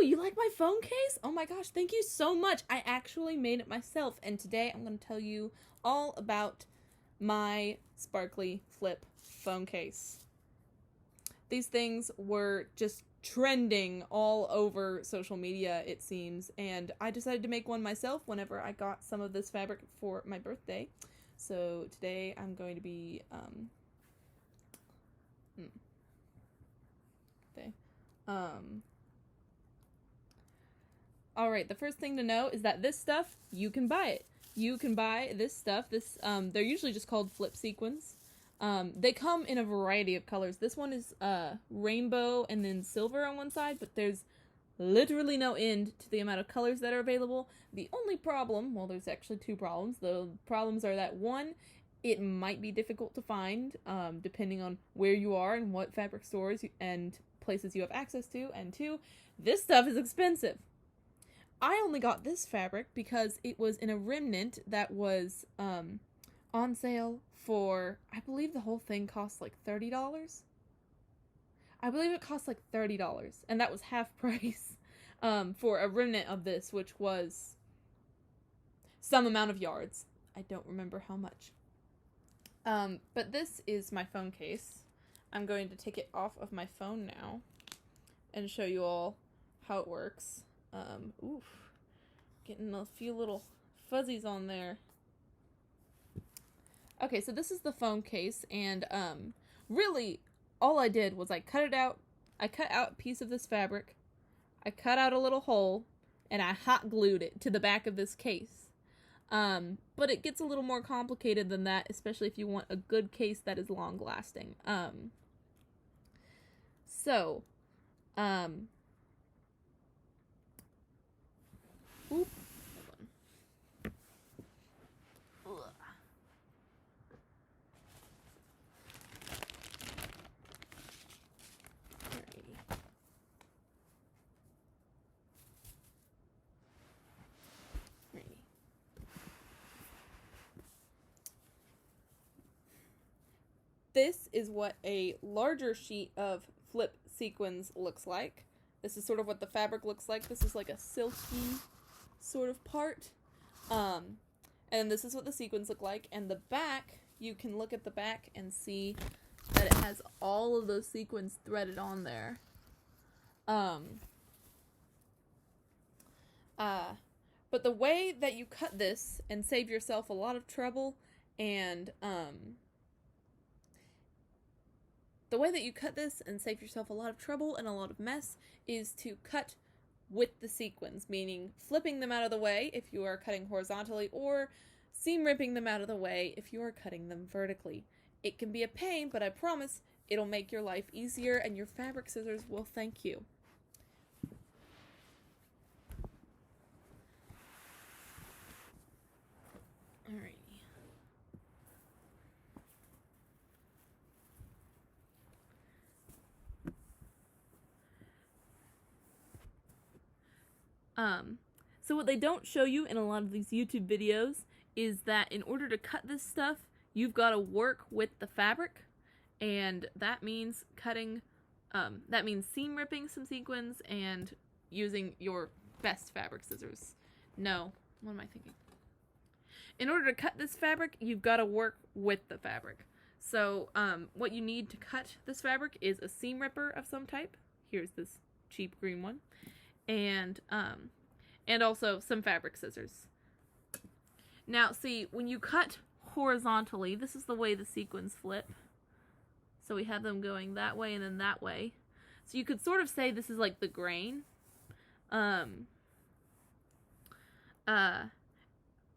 you like my phone case? Oh my gosh, thank you so much. I actually made it myself, and today I'm going to tell you all about my sparkly flip phone case. These things were just trending all over social media, it seems, and I decided to make one myself whenever I got some of this fabric for my birthday. So today I'm going to be Alright, the first thing to know is that this stuff, you can buy it. You can buy this stuff. They're usually just called Flip Sequins. They come in a variety of colors. This one is rainbow and then silver on one side, but there's literally no end to the amount of colors that are available. The only problem, well, there's actually two problems. The problems are that, one, it might be difficult to find, depending on where you are and what fabric stores and places you have access to, and two, this stuff is expensive. I only got this fabric because it was in a remnant that was on sale for, I believe the whole thing cost like $30. I believe it cost like $30, and that was half price for a remnant of this, which was some amount of yards. I don't remember how much. But this is my phone case. I'm going to take it off of my phone now and show you all how it works. Oof, getting a few little fuzzies on there. Okay, so this is the phone case, and really all I did was I cut out a piece of this fabric, I cut out a little hole, and I hot glued it to the back of this case. But it gets a little more complicated than that, especially if you want a good case that is long lasting. Oop. Hold on. This is what a larger sheet of flip sequins looks like. This is sort of what the fabric looks like. This is like a silky sort of part. And this is what the sequins look like. And the back, you can look at the back and see that it has all of those sequins threaded on there. But the way that you cut this and save yourself a lot of trouble and, the way that you cut this and save yourself a lot of trouble and a lot of mess is to cut with the sequins, meaning flipping them out of the way if you are cutting horizontally, or seam ripping them out of the way if you are cutting them vertically. It can be a pain, but I promise it'll make your life easier and your fabric scissors will thank you. Alrighty. So what they don't show you in a lot of these YouTube videos is that in order to cut this stuff, you've got to work with the fabric, and that means cutting, that means seam ripping some sequins and using your best fabric scissors. No, what am I thinking? In order to cut this fabric, you've got to work with the fabric. So, what you need to cut this fabric is a seam ripper of some type. Here's this cheap green one. And also some fabric scissors. Now, see, when you cut horizontally, this is the way the sequins flip. So we have them going that way and then that way. So you could sort of say this is like the grain. When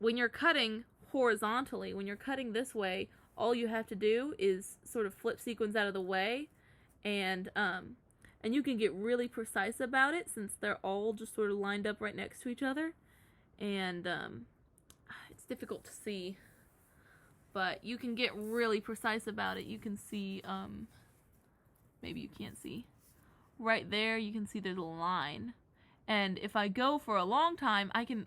you're cutting horizontally, when you're cutting this way, all you have to do is sort of flip sequins out of the way, and you can get really precise about it since they're all just sort of lined up right next to each other. And it's difficult to see, but you can get really precise about it. You can see, maybe you can't see. Right there, you can see there's a line. And if I go for a long time, I can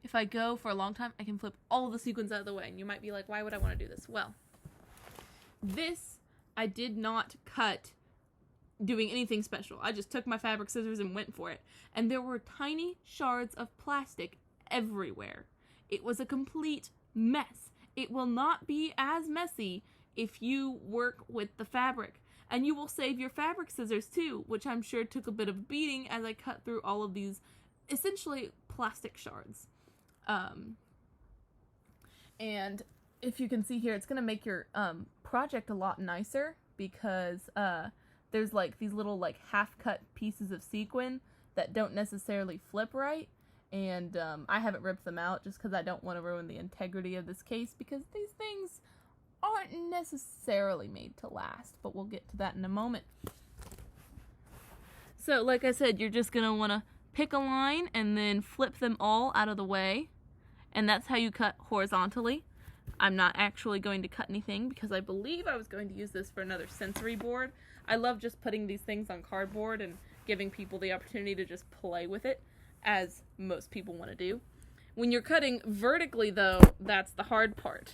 flip all the sequins out of the way. And you might be like, why would I want to do this? Well, this I did not cut doing anything special. I just took my fabric scissors and went for it. And there were tiny shards of plastic everywhere. It was a complete mess. It will not be as messy if you work with the fabric. And you will save your fabric scissors too, which I'm sure took a bit of beating as I cut through all of these essentially plastic shards. And if you can see here, it's going to make your project a lot nicer because there's like these little like half-cut pieces of sequin that don't necessarily flip right. And I haven't ripped them out just because I don't want to ruin the integrity of this case, because these things aren't necessarily made to last, but we'll get to that in a moment. So like I said, you're just going to want to pick a line and then flip them all out of the way, and that's how you cut horizontally. I'm not actually going to cut anything because I believe I was going to use this for another sensory board. I love just putting these things on cardboard and giving people the opportunity to just play with it, as most people want to do. When you're cutting vertically, though, that's the hard part.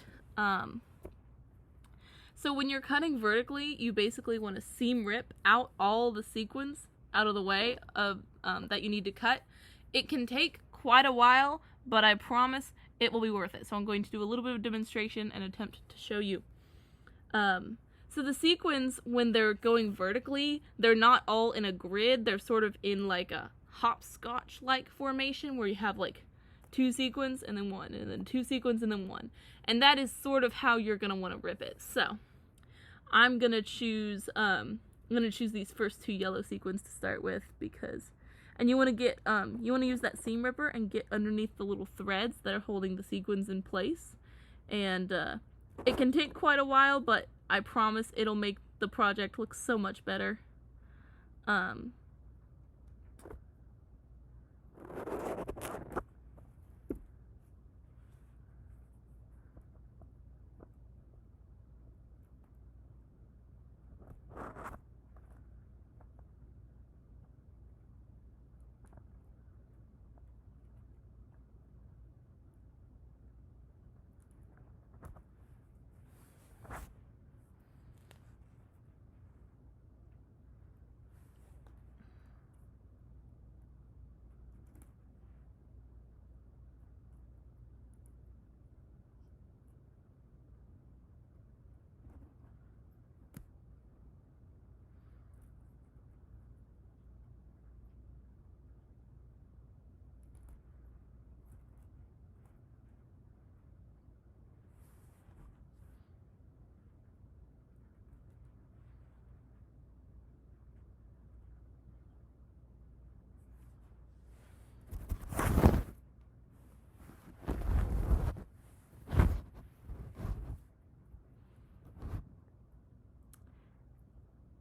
So when you're cutting vertically, you basically want to seam rip out all the sequins out of the way of that you need to cut. It can take quite a while, but I promise it will be worth it. So I'm going to do a little bit of demonstration and attempt to show you. So the sequins, when they're going vertically, they're not all in a grid. They're sort of in like a hopscotch-like formation where you have like 2 sequins and then 1, and then 2 sequins and then 1. And that is sort of how you're going to want to rip it. So I'm going to choose these first 2 yellow sequins to start with, because, and you want to get, you want to use that seam ripper and get underneath the little threads that are holding the sequins in place. And it can take quite a while, but I promise it'll make the project look so much better.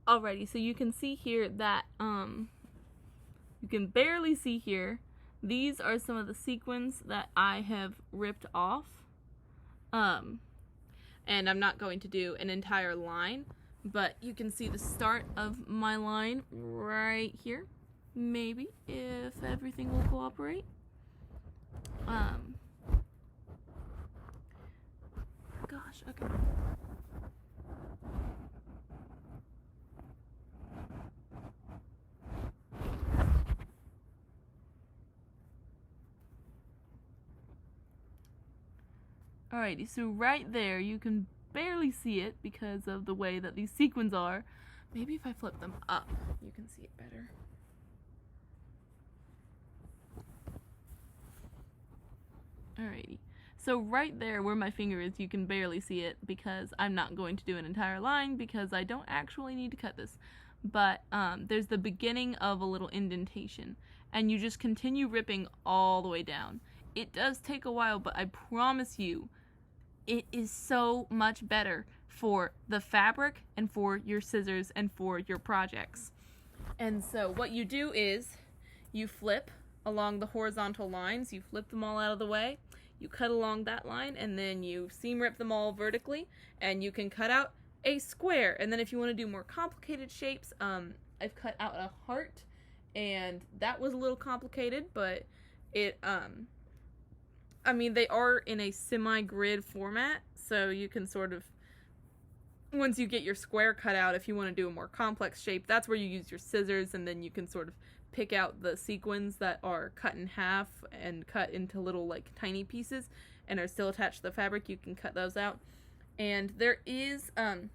Alrighty, so you can see here that, you can barely see here, these are some of the sequins that I have ripped off. And I'm not going to do an entire line, but you can see the start of my line right here. Maybe, if everything will cooperate. Gosh, okay. Alrighty, so right there, you can barely see it because of the way that these sequins are. Maybe if I flip them up, you can see it better. Alrighty, so right there where my finger is, you can barely see it because I'm not going to do an entire line because I don't actually need to cut this. But there's the beginning of a little indentation, and you just continue ripping all the way down. It does take a while, but I promise you, it is so much better for the fabric and for your scissors and for your projects. And so what you do is you flip along the horizontal lines, you flip them all out of the way, you cut along that line, and then you seam rip them all vertically, and you can cut out a square. And then if you want to do more complicated shapes, I've cut out a heart, and that was a little complicated, but it, I mean, they are in a semi-grid format, so you can sort of once you get your square cut out, if you want to do a more complex shape, that's where you use your scissors, and then you can sort of pick out the sequins that are cut in half and cut into little like tiny pieces and are still attached to the fabric. You can cut those out. And there is on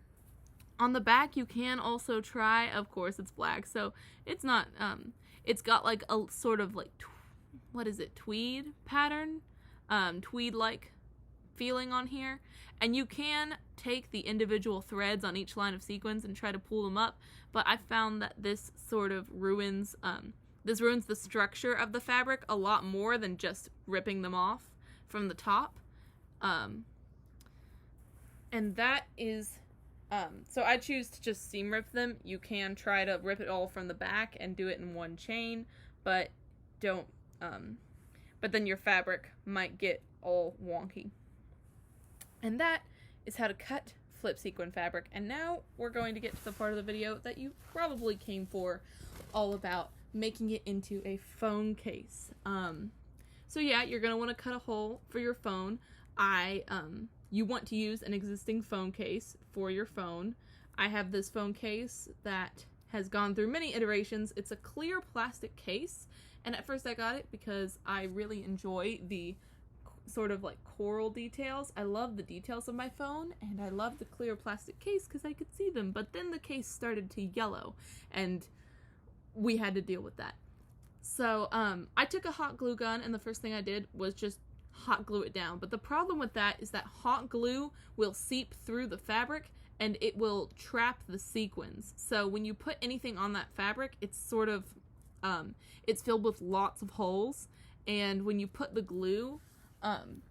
the back you can also try, of course it's black, so it's not it's got like a sort of like what is it, tweed pattern, tweed like feeling on here, and you can take the individual threads on each line of sequins and try to pull them up, but I found that this sort of ruins the structure of the fabric a lot more than just ripping them off from the top. And that is so I choose to just seam rip them. You can try to rip it all from the back and do it in one chain, but don't but then your fabric might get all wonky. And that is how to cut flip sequin fabric. And now we're going to get to the part of the video that you probably came for, all about making it into a phone case. So yeah, you're going to want to cut a hole for your phone. You want to use an existing phone case for your phone. I have this phone case that has gone through many iterations. It's a clear plastic case, and at first I got it because I really enjoy the sort of like coral details. I love the details of my phone, and I love the clear plastic case because I could see them, but then the case started to yellow, and we had to deal with that. So I took a hot glue gun, and the first thing I did was just hot glue it down. But the problem with that is that hot glue will seep through the fabric and it will trap the sequins. So when you put anything on that fabric, it's sort of it's filled with lots of holes, and when you put the glue in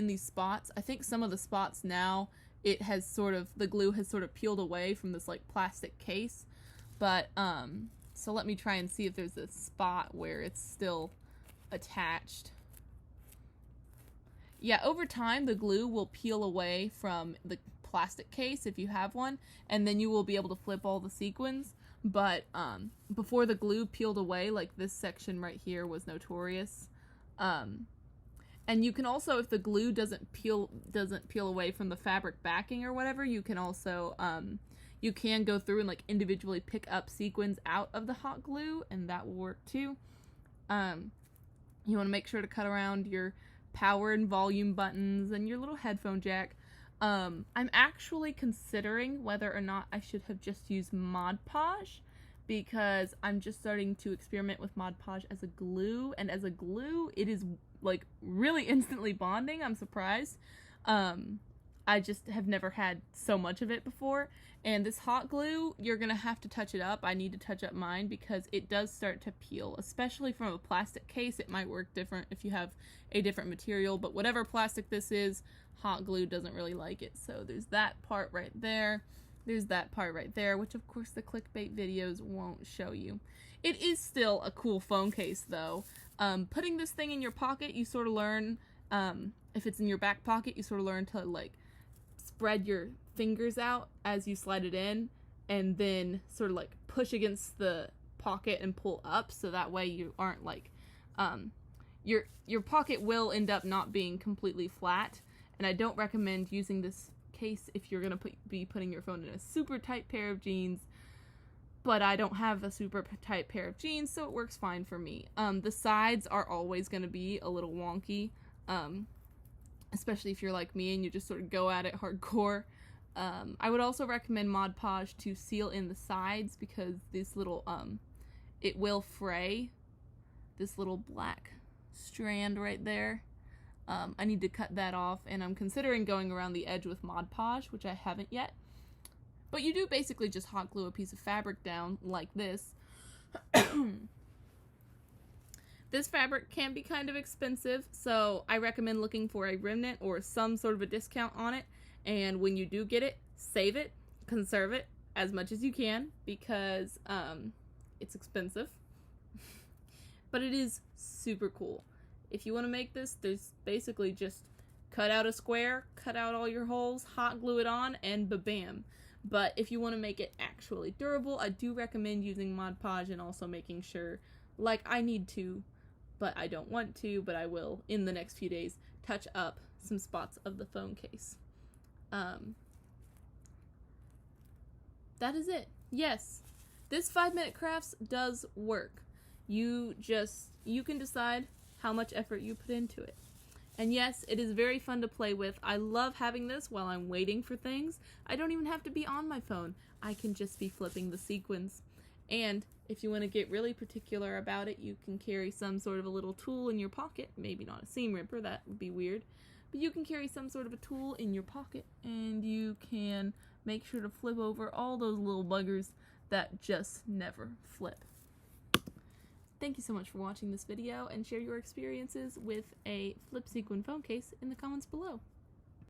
these spots, I think some of the spots now the glue has sort of peeled away from this like plastic case. But so let me try and see if there's a spot where it's still attached. Yeah, over time the glue will peel away from the plastic case if you have one, and then you will be able to flip all the sequins. But before the glue peeled away, like this section right here was notorious. And you can also, if the glue doesn't peel away from the fabric backing or whatever, you can also you can go through and like individually pick up sequins out of the hot glue, and that will work too. You want to make sure to cut around your power and volume buttons and your little headphone jack. I'm actually considering whether or not I should have just used Mod Podge, because I'm just starting to experiment with Mod Podge as a glue, and as a glue it is like really instantly bonding. I'm surprised. I just have never had so much of it before, and this hot glue, you're gonna have to touch it up. I need to touch up mine because it does start to peel, especially from a plastic case. It might work different if you have a different material, but whatever plastic this is, hot glue doesn't really like it. So there's that part right there. There's that part right there, which of course the clickbait videos won't show you. It is still a cool phone case though. Putting this thing in your pocket, you sort of learn, if it's in your back pocket, you sort of learn to like spread your fingers out as you slide it in, and then sort of like push against the pocket and pull up, so that way you aren't like, your pocket will end up not being completely flat. And I don't recommend using this case if you're gonna be putting your phone in a super tight pair of jeans, but I don't have a super tight pair of jeans, so it works fine for me. The sides are always gonna be a little wonky, especially if you're like me and you just sort of go at it hardcore. I would also recommend Mod Podge to seal in the sides, because this little, it will fray this little black strand right there. I need to cut that off, and I'm considering going around the edge with Mod Podge, which I haven't yet. But you do basically just hot glue a piece of fabric down like this. This fabric can be kind of expensive, so I recommend looking for a remnant or some sort of a discount on it. And when you do get it, save it, conserve it as much as you can, because it's expensive. But it is super cool. If you want to make this, there's basically just cut out a square, cut out all your holes, hot glue it on, and ba-bam. But if you want to make it actually durable, I do recommend using Mod Podge, and also making sure, like I need to, but I don't want to, but I will in the next few days, touch up some spots of the phone case. That is it. Yes, this 5-minute crafts does work. You can decide how much effort you put into it. And yes, it is very fun to play with. I love having this while I'm waiting for things. I don't even have to be on my phone. I can just be flipping the sequins. And if you want to get really particular about it, you can carry some sort of a little tool in your pocket. Maybe not a seam ripper, that would be weird. But you can carry some sort of a tool in your pocket, and you can make sure to flip over all those little buggers that just never flip. Thank you so much for watching this video, and share your experiences with a Flip Sequin phone case in the comments below.